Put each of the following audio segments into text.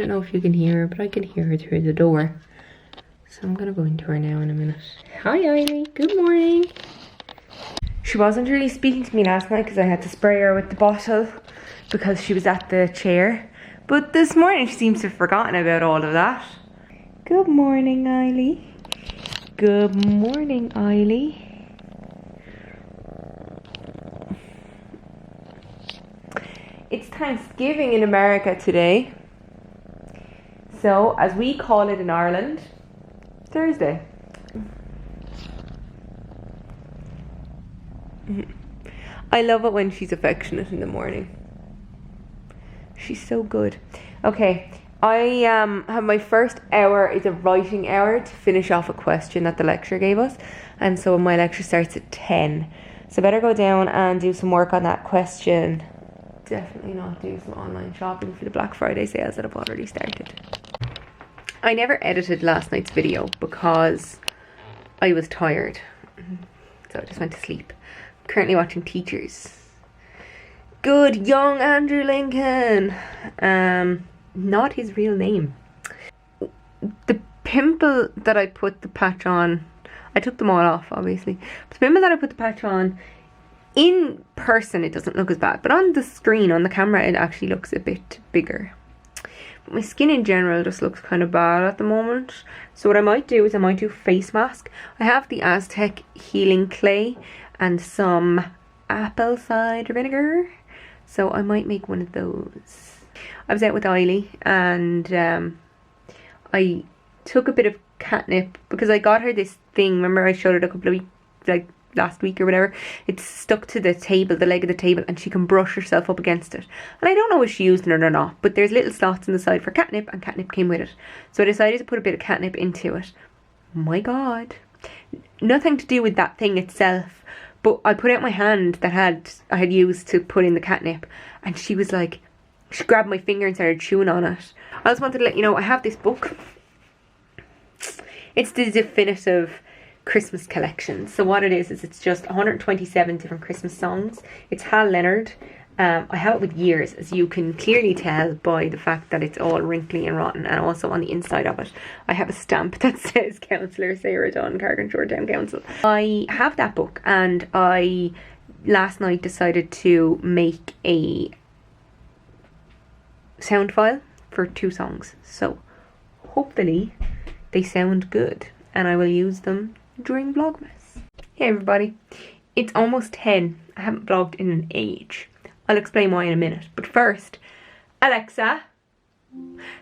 don't know if you can hear her, but I can hear her through the door. So I'm gonna go into her now in a minute. Hi Eiley, good morning. She wasn't really speaking to me last night because I had to spray her with the bottle because she was at the chair. But this morning she seems to have forgotten about all of that. Good morning, Eiley. Good morning, Eiley. It's Thanksgiving in America today. So, as we call it in Ireland, Thursday. I love it when she's affectionate in the morning. She's so good. Okay, I have my first hour is a writing hour to finish off a question that the lecturer gave us. And so my lecture starts at 10. So I better go down and do some work on that question. Definitely not do some online shopping for the Black Friday sales that have already started. I never edited last night's video because I was tired. So I just went to sleep. Currently watching Teachers. Good young Andrew Lincoln. Not his real name. The pimple that I put the patch on, I took them all off obviously. But the pimple that I put the patch on, in person it doesn't look as bad, but on the screen, on the camera, it actually looks a bit bigger. But my skin in general just looks kind of bad at the moment. So what I might do is I might do face mask. I have the Aztec Healing Clay and some apple cider vinegar. So I might make one of those. I was out with Eiley and I took a bit of catnip because I got her this thing. Remember I showed it a couple of weeks, like last week or whatever. It's stuck to the table, the leg of the table, and she can brush herself up against it. And I don't know if she used it or not, but there's little slots in the side for catnip, and catnip came with it. So I decided to put a bit of catnip into it. My God. Nothing to do with that thing itself, but I put out my hand that I had used to put in the catnip, and she was like, she grabbed my finger and started chewing on it. I just wanted to let you know I have this book. It's the definitive Christmas collection. So what it is it's just 127 different Christmas songs. It's Hal Leonard. I have it with years, as you can clearly tell by the fact that it's all wrinkly and rotten, and also on the inside of it I have a stamp that says Councillor Sarah Dunn, Carrick-on-Shore Town Council. I have that book, and I last night decided to make a sound file for 2 songs, so hopefully they sound good and I will use them during Vlogmas. Hey everybody, it's almost 10. I haven't vlogged in an age. I'll explain why in a minute, but first, Alexa,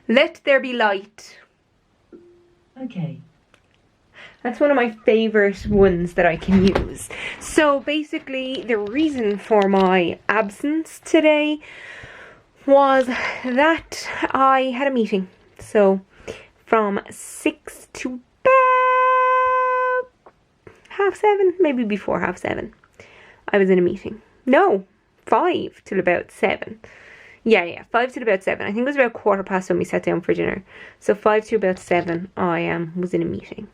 let there be light. Okay. That's one of my favourite ones that I can use. So basically the reason for my absence today was that I had a meeting. So from 6 to about 7:30, maybe before 7:30, I was in a meeting. No, 5 till about 7. Yeah, 5 till about 7. I think it was about 7:15 when we sat down for dinner. So 5 to about 7, I was in a meeting.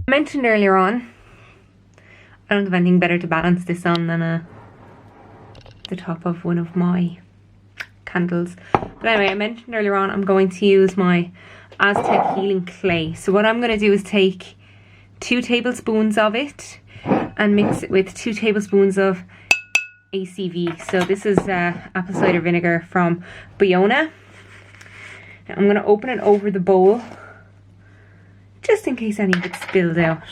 I mentioned earlier on, I don't have anything better to balance this on than the top of one of my candles. But anyway, I mentioned earlier on I'm going to use my Aztec Healing Clay. So what I'm going to do is take 2 tablespoons of it and mix it with 2 tablespoons of ACV. So this is apple cider vinegar from Bayona. Now I'm going to open it over the bowl, just in case any of it spills out.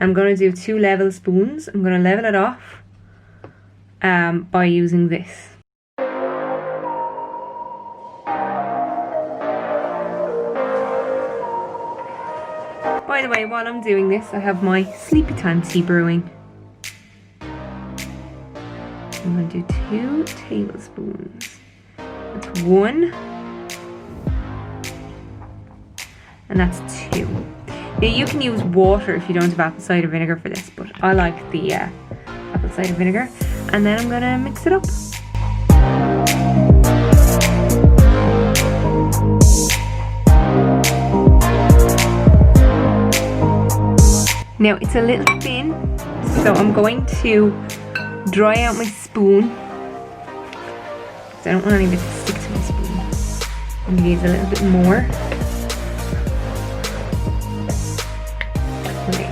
I'm going to do 2 level spoons. I'm going to level it off by using this. By the way, while I'm doing this, I have my Sleepy Time tea brewing. I'm going to do 2 tablespoons. That's 1. And that's 2. Now you can use water if you don't have apple cider vinegar for this, but I like the apple cider vinegar. And then I'm going to mix it up. Now it's a little thin, so I'm going to dry out my spoon. I don't want any of it to stick to my spoon. I'm going to use a little bit more. Okay.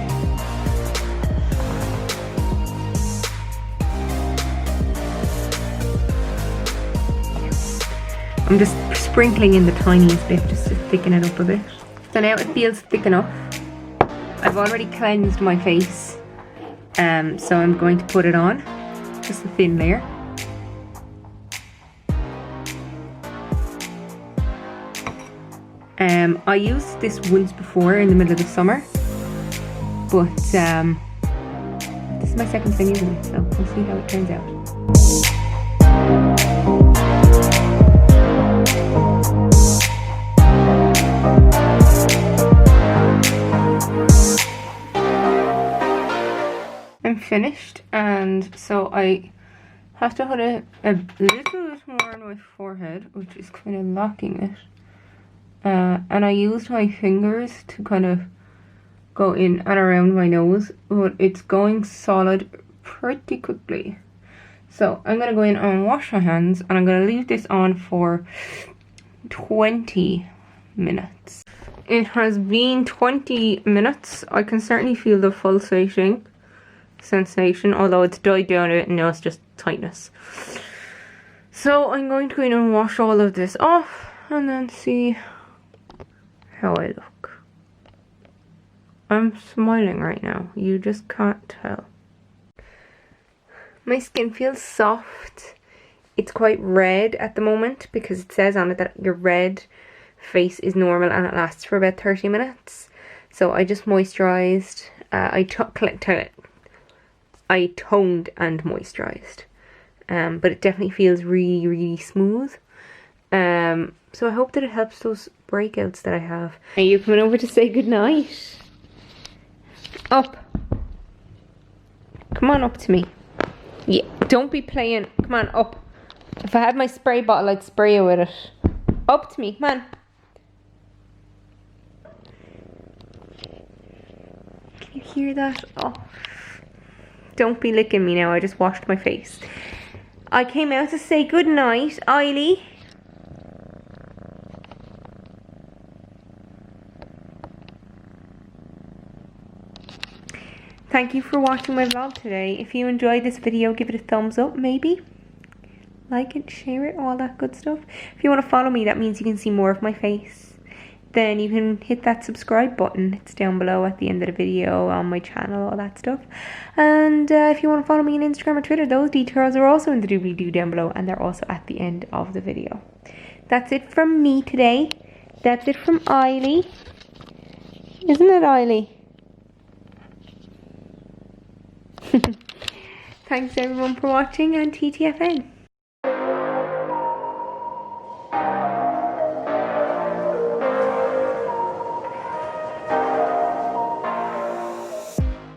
I'm just sprinkling in the tiniest bit just to thicken it up a bit. So now it feels thick enough. I've already cleansed my face, so I'm going to put it on, just a thin layer. I used this once before in the middle of the summer, but this is my second time using it, so we'll see how it turns out. I'm finished, and so I have to put a little bit more on my forehead, which is kind of lacking it. And I used my fingers to kind of go in and around my nose, but it's going solid pretty quickly. So I'm going to go in and wash my hands, and I'm going to leave this on for 20 minutes. It has been 20 minutes. I can certainly feel the pulsating sensation, although it's died down a bit and now it's just tightness. So I'm going to go in and wash all of this off and then see how I look. I'm smiling right now, you just can't tell. My skin feels soft. It's quite red at the moment because it says on it that your red face is normal and it lasts for about 30 minutes. So I just moisturised. I toned and moisturised. But it definitely feels really, really smooth. So I hope that it helps those breakouts that I have. Are you coming over to say goodnight? Up. Come on up to me. Yeah, don't be playing. Come on, up. If I had my spray bottle, I'd spray you with it. Up to me, come on. Can you hear that? Oh. Don't be licking me now, I just washed my face. I came out to say goodnight, Eiley. Thank you for watching my vlog today. If you enjoyed this video, give it a thumbs up, maybe. Like it, share it, all that good stuff. If you want to follow me, that means you can see more of my face. Then you can hit that subscribe button. It's down below at the end of the video on my channel, all that stuff. And if you want to follow me on Instagram or Twitter, those details are also in the doobly-doo down below, and they're also at the end of the video. That's it from me today. That's it from Eiley. Isn't it, Eiley? Thanks everyone for watching, and TTFN.